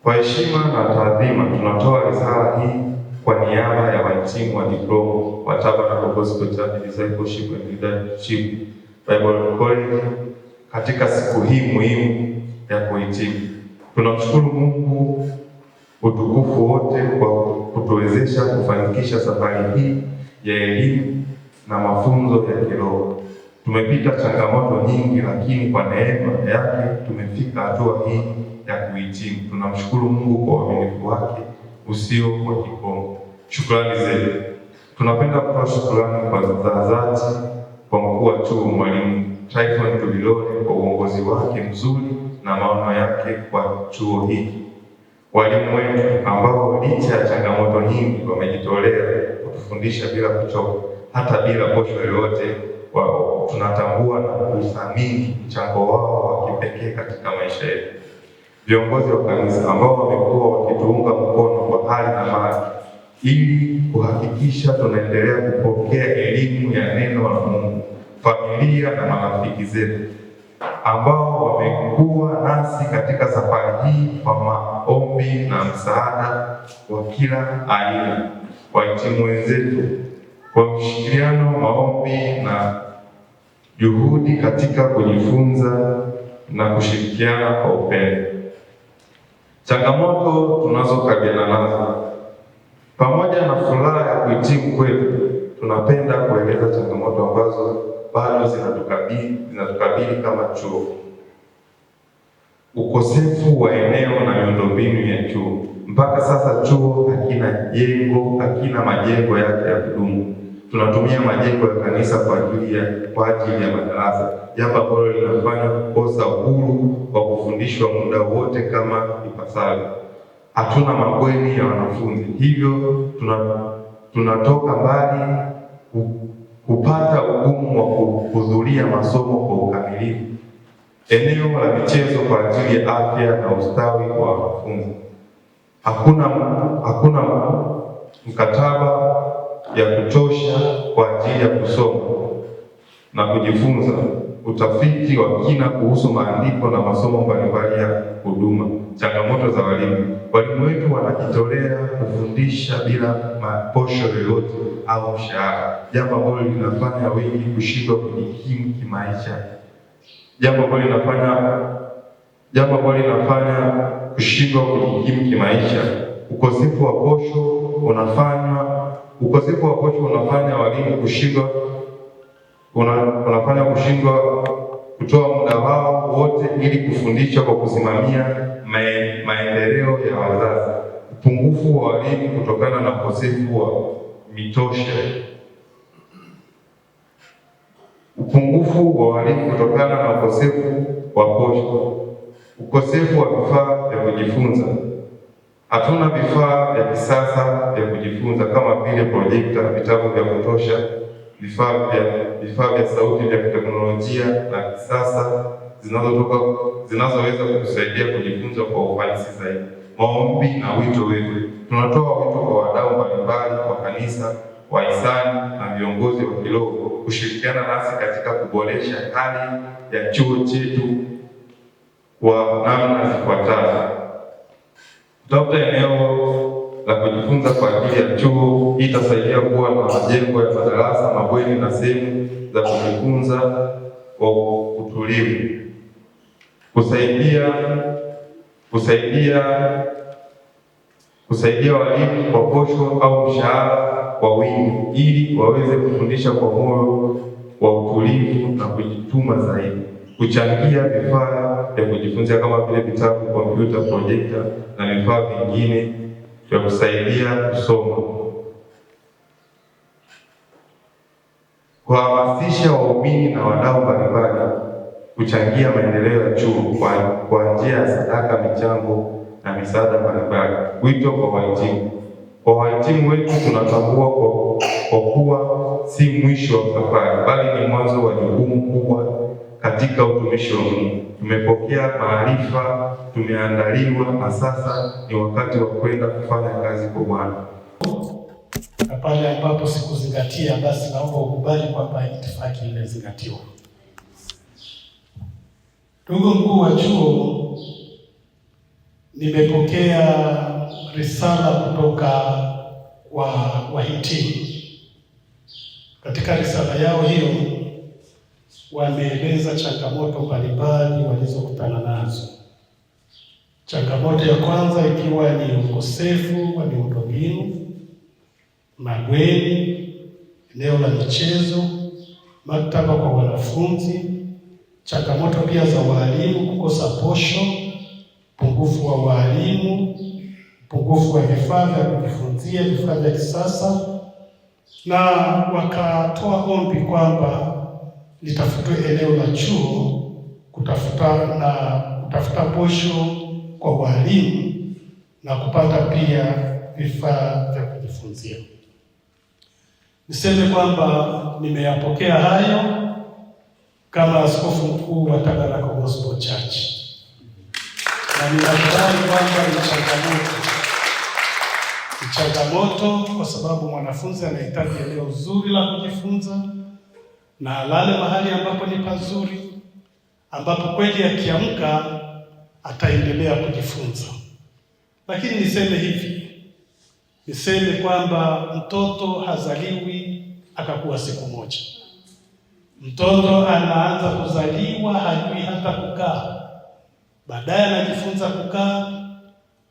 Kwa heshima na taadhima, tunatoa risala hii kwa niaba ya wahitimu wa diploma wa Tabernacle Gospel Church Discipleship and Leadership Bible College katika siku hii muhimu ya kuhitimu. Tunamshukuru Mungu utukufu wote kwa kutuwezesha kufanikisha safari hii ya elimu na mafunzo ya kiroho. Tumepita changamoto nyingi, lakini kwa neema yake tumefika hatua hii ya kuhitimu. Tunamshukuru Mungu kwa uaminifu wake usio wa kikomo. Shukrani zetu. Tunapenda kutoa shukrani kwa dhati kwa mkuu wa chuo Mwalimu Tryphon Tubilole kwa uongozi wake mzuri na maono yake kwa chuo hiki. Walimu wetu ambao licha ya changamoto nyingi wamejitolea kutufundisha bila kuchoka, hata bila posho yoyote. Tunatambua na kuthamini mchango wao wa kipekee katika maisha yetu. Viongozi wa kanisa ambao wamekuwa wakituunga mkono kwa hali na mali ili kuhakikisha tunaendelea kupokea elimu ya neno la Mungu, familia na marafiki zetu ambao wamekuwa nasi katika safari hii kwa maombi na msaada wa kila aina, wahitimu wenzetu kwa mshirikiano, maombi na juhudi katika kujifunza na kushirikiana kwa upendo. Changamoto tunazokabiliana nazo. Pamoja na furaha ya kuhitimu kwetu, tunapenda kueleza changamoto ambazo bado zinatukabili kama chuo. Ukosefu wa eneo na miundombinu ya chuo. Mpaka sasa chuo hakina majengo yake ya kudumu. Tunatumia majengo ya kanisa kwa ajili ya madarasa, jambo ambalo linafanya kukosa uhuru wa kufundishwa muda wote kama ipasavyo. Hatuna mabweni ya wanafunzi, hivyo tunatoka mbali kupata ugumu wa kuhudhuria masomo kwa ukamilifu. Eneo la michezo kwa ajili ya afya na ustawi wa wanafunzi. Hakuna mkataba ya kutosha kwa ajili ya kusoma na kujifunza utafiti wa kina kuhusu maandiko na masomo mbalimbali ya huduma. Changamoto za walimu. Walimu wetu wanajitolea kufundisha bila maposho yoyote au mshahara, jambo ambalo linafanya wengi kushindwa kujikimu kimaisha. Jambo ambalo linafanya kushindwa kujikimu kimaisha. Ukosefu wa posho unafanya walimu kushindwa kutoa muda wao wote ili kufundisha kwa kusimamia maendeleo ya wazazi. Upungufu wa walimu kutokana na ukosefu wa mitosha. Upungufu wa walimu kutokana na ukosefu wa posho. Ukosefu wa vifaa vya kujifunza. Hatuna vifaa vya kisasa vya kujifunza kama vile projekta, vitabu vya kutosha, vifaa vya sauti vya teknolojia na kisasa zinazoweza kutusaidia kujifunza kwa ufanisi zaidi. Maombi na wito wetu. Tunatoa wito kwa wadau mbalimbali wa kanisa, wahisani na viongozi wa kiroho kushirikiana nasi katika kuboresha hali ya chuo chetu kwa namna zifuatazo. Kutafuta eneo la kujifunza kwa ajili ya chuo. Hii itasaidia kuwa na majengo ya madarasa, mabweni na sehemu za kujifunza kwa utulivu. Kusaidia walimu kwa posho au mshahara kwa wingi ili waweze kufundisha kwa moyo wa utulivu na kujituma zaidi. Kuchangia vifaa vya kujifunza kama vile vitabu, kompyuta, projekta na vifaa vingine vya kusaidia kusoma. Kuhamasisha waumini na wadau mbalimbali kuchangia maendeleo ya chuo kwa njia ya sadaka, michango na misaada mbalimbali. Wito kwa wahitimu. Kwa wahitimu wetu, tunatambua kwa kuwa si mwisho wa safari, bali ni mwanzo wa jukumu kubwa katika utumishi wa Mungu. Tumepokea maarifa, tumeandaliwa na sasa ni wakati wa kwenda kufanya kazi kwa Bwana. Na pale ambapo sikuzingatia, basi naomba ukubali kwamba itifaki imezingatiwa. Ndugu mkuu wa chuo, nimepokea risala kutoka kwa wahitimu. Katika risala yao hiyo wameeleza changamoto mbalimbali walizokutana nazo. Changamoto ya kwanza ikiwa ni ukosefu wa miundombinu, mabweni, eneo la michezo, maktaba kwa wanafunzi, changamoto pia za walimu kukosa posho, upungufu wa walimu, upungufu wa vifaa vya kujifunzia, vifaa vya kisasa, na wakatoa ombi kwamba litafutwe eneo la chuo kutafuta posho kwa walimu na kupata pia vifaa vya kujifunzia. Niseme kwamba nimeyapokea hayo kama askofu mkuu wa Tabernacle Gospel Church, na ninafurahi kwamba ni changamoto kwa sababu mwanafunzi anahitaji eneo zuri la kujifunza na alale mahali ambapo ni pazuri, ambapo kweli akiamka ataendelea kujifunza. Lakini niseme kwamba mtoto hazaliwi akakuwa siku moja. Mtoto anaanza kuzaliwa hajui hata kukaa, baadaye anajifunza kukaa,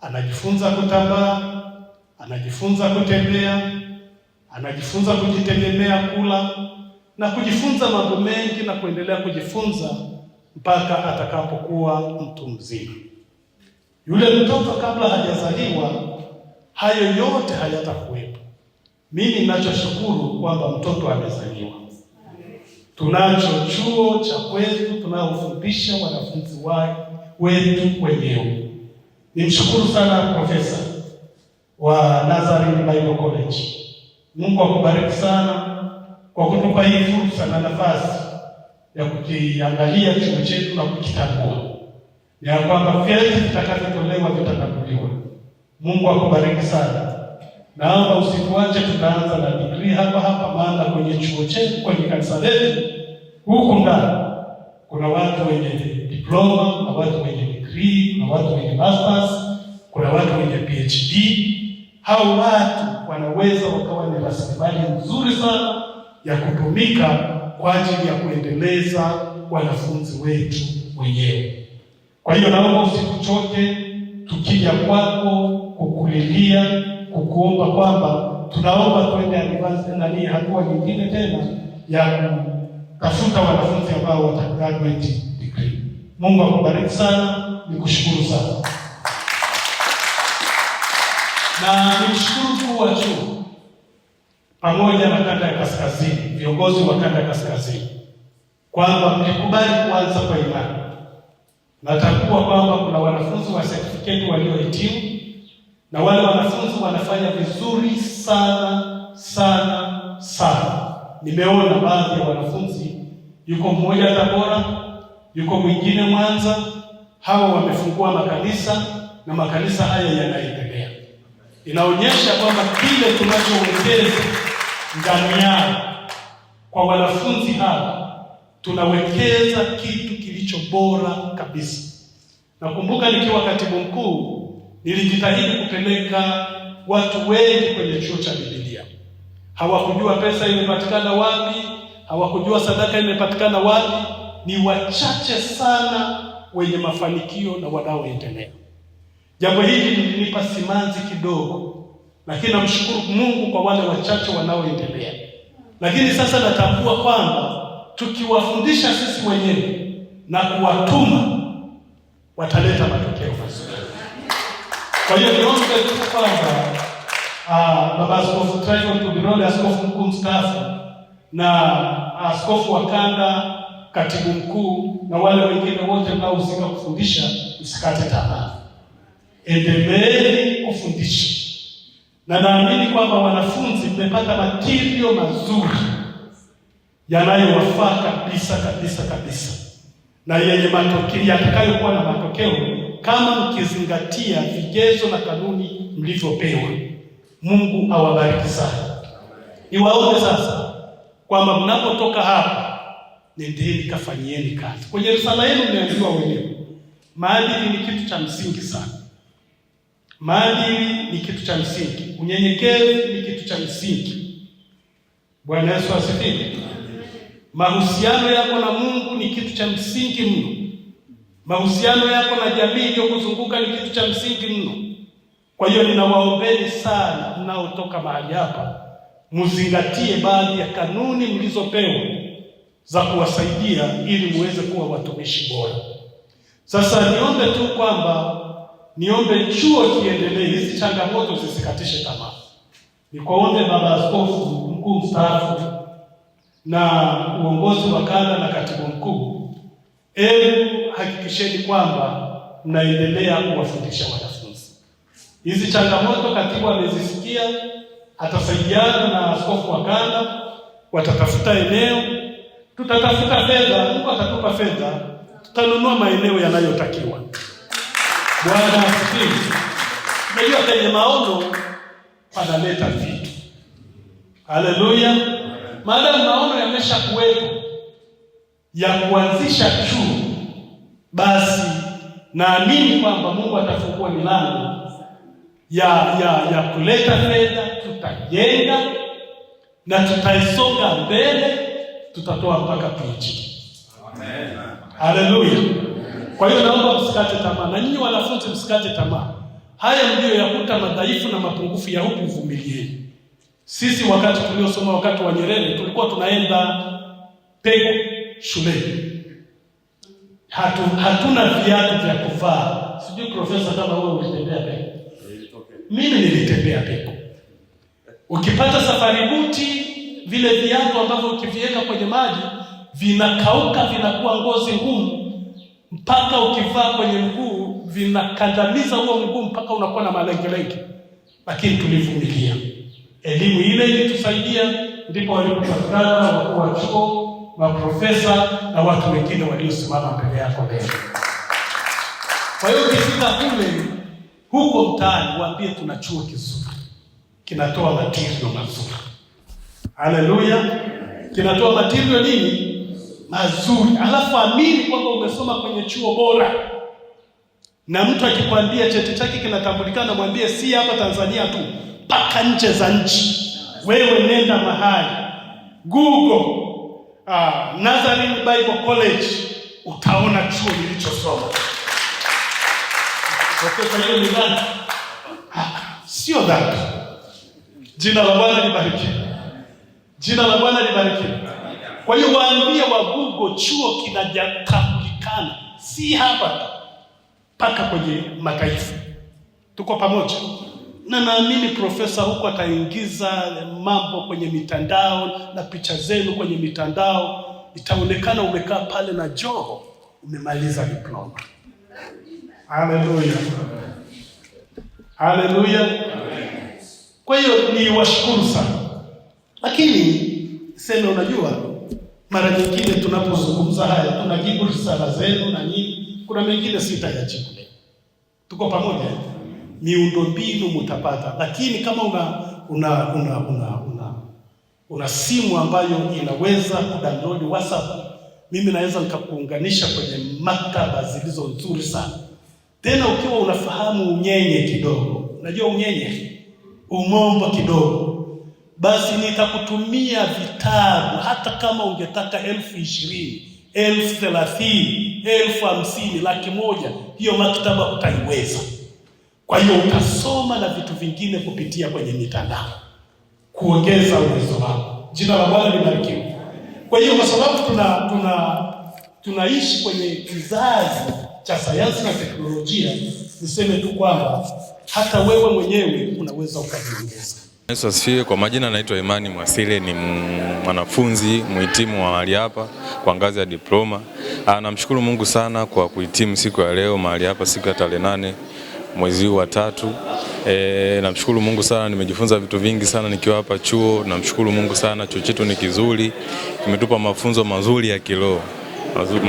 anajifunza kutambaa, anajifunza kutembea, anajifunza kujitegemea, kula na kujifunza mambo mengi na kuendelea kujifunza mpaka atakapokuwa mtu mzima. Yule mtoto kabla hajazaliwa hayo yote hayatakuwepo. Mimi ninachoshukuru kwamba mtoto amezaliwa. Tunacho chuo cha kwetu tunaofundisha wanafunzi wetu wenyewe. Nimshukuru sana profesa wa Nazarene Bible College. Mungu akubariki sana kwa kutupa hii fursa na nafasi ya kukiangalia chuo chetu na kukitambua. Ya kwamba vyeti vitakavyotolewa vitakaguliwa. Mungu akubariki sana. Naomba usituache, tutaanza na degree hapa maana kwenye chuo chetu, kwenye kanisa letu huko ndani kuna watu wenye diploma, na watu wenye degree, na watu wenye masters, kuna watu wenye PhD. Hao watu wanaweza wakawa ni rasilimali nzuri sana ya kutumika kwa ajili ya kuendeleza wanafunzi wetu wenyewe. Kwa hiyo naomba usituchoke, tukija kwako kukulilia, kukuomba kwamba tunaomba twende advance hatua nyingine tena ya kutafuta wanafunzi ambao watagraduate degree. Mungu akubariki sana, nikushukuru sana. Na nimshukuru mkuu wa chuo pamoja na kanda ya kaskazini, viongozi wa kanda ya kaskazini, kwamba mlikubali kuanza kwa imani. Natambua kwamba kuna wanafunzi wa certificate waliohitimu na wale wanafunzi wanafanya vizuri sana. Nimeona baadhi ya wanafunzi, yuko mmoja Tabora, yuko mwingine Mwanza. Hawa wamefungua makanisa na makanisa haya yanaendelea. Inaonyesha kwamba kile tunachowekeza ndani yao kwa wanafunzi hawa, tunawekeza kitu kilicho bora kabisa. Nakumbuka nikiwa katibu mkuu nilijitahidi kupeleka watu wengi kwenye chuo cha Biblia. Hawakujua pesa imepatikana wapi, hawakujua sadaka imepatikana wapi. Ni wachache sana wenye mafanikio na wanaoendelea. Jambo hili lilinipa simanzi kidogo, lakini namshukuru Mungu kwa wale wachache wanaoendelea. Lakini sasa natambua kwamba tukiwafundisha sisi wenyewe na kuwatuma wataleta matokeo mazuri. Kwa hiyo niombe tu kwamba Baba Askofu Tryphon Tubirole, askofu mkuu mstaafu, na askofu wa kanda, katibu mkuu, na wale wengine wote mnaohusika kufundisha, msikate tamaa. Endeleeni kufundisha. Na naamini kwamba wanafunzi mmepata material mazuri yanayowafaa kabisa. Na yenye matokeo, yatakayokuwa na matokeo kama mkizingatia vigezo na kanuni mlivyopewa. Mungu awabariki sana. Niwaombe sasa kwamba mnapotoka hapa, nendeni kafanyieni kazi. Kwenye risala yenu mmeambiwa wenyewe, maadili ni kitu cha msingi sana. Maadili ni kitu cha msingi. Unyenyekevu ni kitu cha msingi. Bwana Yesu asifiwe. Mahusiano yako na Mungu ni kitu cha msingi mno. Mahusiano yako na jamii iliyokuzunguka ni kitu cha msingi mno. Kwa hiyo ninawaombeni sana mnaotoka mahali hapa, muzingatie baadhi ya kanuni mlizopewa za kuwasaidia ili muweze kuwa watumishi bora. Sasa niombe tu kwamba chuo kiendelee, hizi changamoto zisikatishe tamaa. Nikuombe Baba Askofu Mkuu mstaafu na uongozi wa kada na katibu mkuu, hakikisheni kwamba mnaendelea kuwafundisha wanafunzi. Hizi changamoto katibu amezisikia, atasaidiana na askofu wa kada, watatafuta eneo, tutatafuta fedha, Mungu atatupa fedha, tutanunua maeneo yanayotakiwa. Bwana asifiwe. Unajua kwenye maono panaleta vitu. Haleluya. Maadamu maono yamesha kuwepo ya kuanzisha chuo, basi naamini kwamba Mungu atafungua milango ya kuleta fedha, tutajenga na tutaisonga mbele, tutatoa mpaka PhD. Amen. Haleluya. Kwa hiyo naomba msikate tamaa, na nyinyi wanafunzi msikate tamaa. Haya ndiyo yakuta madhaifu na mapungufu ya huku, uvumilieni. Sisi wakati tuliosoma wakati wa Nyerere tulikuwa tunaenda peko shuleni. Hatuna viatu vya kuvaa. Sijui profesa kama wewe ulitembea peko. Mimi nilitembea peko. Ukipata safari buti, vile viatu ambavyo ukiviweka kwenye maji vinakauka, vinakuwa ngozi ngumu, mpaka ukivaa kwenye mguu vinakandamiza huo mguu mpaka unakuwa na malengelenge. Lakini tulivumilia. Elimu ile ilitusaidia, ndipo walipopatikana wakuu wa chuo, maprofesa na watu wengine waliosimama mbele yako leo. Kwa hiyo ukifika kule huko mtaani, waambie tuna chuo kizuri, kinatoa material mazuri. Haleluya. Kinatoa material nini? Mazuri. Alafu amini kwamba umesoma kwenye chuo bora. Na mtu akikwambia cheti chake kinatambulikana, mwambie si hapa Tanzania tu, mpaka nje za nchi. Wewe nenda mahali Google Nazarene Bible College, utaona chuo nilichosoma. Kwa hiyo ni nani? Sio dhambi. Jina la Bwana libarikiwe. Jina la Bwana libarikiwe. Kwa hiyo waambie wa Google chuo kinatambulikana, si hapa mpaka kwenye mataifa. Tuko pamoja. Na naamini profesa huko ataingiza mambo kwenye mitandao na picha zenu kwenye mitandao, itaonekana umekaa pale na joho umemaliza diploma. Haleluya. Haleluya. Kwa hiyo ni washukuru sana. Lakini sema, unajua mara nyingine tunapozungumza haya tunajibu risala zenu na nini, kuna mengine sitayajibu leo. Tuko pamoja? Miundombinu mtapata, lakini kama una simu ambayo inaweza kudownload WhatsApp, mimi naweza nikakuunganisha kwenye maktaba zilizo nzuri sana. Tena ukiwa unafahamu unyenye kidogo, unajua unyenye, umombo kidogo, basi nitakutumia vitabu, hata kama ungetaka 20,000, 30,000, 50,000, 100,000, hiyo maktaba utaiweza. Kwa hiyo utasoma na vitu vingine kupitia kwenye mitandao, kuongeza uwezo wako. Jina la Bwana libarikiwe. Kwa hiyo kwa sababu tunaishi kwenye kizazi cha sayansi na teknolojia, niseme tu kwamba hata wewe mwenyewe unaweza ukajiongeza. Yesu asifiwe. Kwa majina naitwa Imani Mwasile, ni mwanafunzi mhitimu wa mahali hapa kwa ngazi ya diploma. Namshukuru Mungu sana kwa kuhitimu siku ya leo mahali hapa, siku ya tarehe 8 mwezi wa 3. Namshukuru Mungu sana, nimejifunza vitu vingi sana nikiwa hapa chuo. Namshukuru Mungu sana, chuo chetu ni kizuri, kimetupa mafunzo mazuri ya kiroho.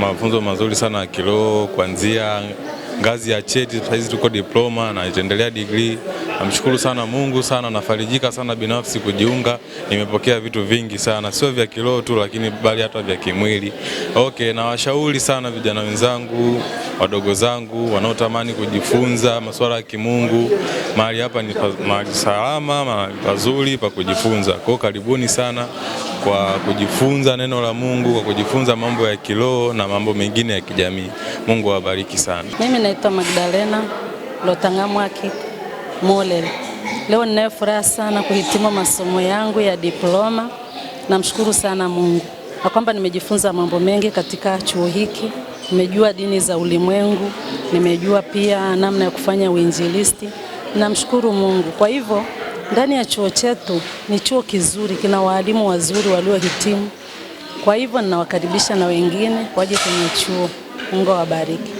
Mafunzo mazuri sana ya kiroho, kuanzia ngazi ya cheti, sasa hizi tuko diploma na itaendelea degree. Namshukuru sana Mungu sana, nafarijika sana binafsi kujiunga. Nimepokea vitu vingi sana, sio vya kiroho tu, lakini bali hata vya kimwili. Na washauri sana vijana wenzangu, wadogo zangu wanaotamani kujifunza masuala ya kimungu. Mahali hapa ni mahali salama, mahali pazuri pa kujifunza. Kwa karibuni sana kwa kujifunza neno la Mungu, kwa kujifunza mambo ya kiroho na mambo mengine ya kijamii. Mungu awabariki sana. Mimi naitwa Magdalena Lotangamwaki Molel. Leo ninayo furaha sana kuhitimu masomo yangu ya diploma. Namshukuru sana Mungu na kwamba nimejifunza mambo mengi katika chuo hiki. Nimejua dini za ulimwengu, nimejua pia namna ya kufanya uinjilisti. Namshukuru Mungu. Kwa hivyo ndani ya chuo chetu ni chuo kizuri, kina walimu wazuri waliohitimu. Kwa hivyo ninawakaribisha na wengine waje kwenye chuo. Mungu awabariki.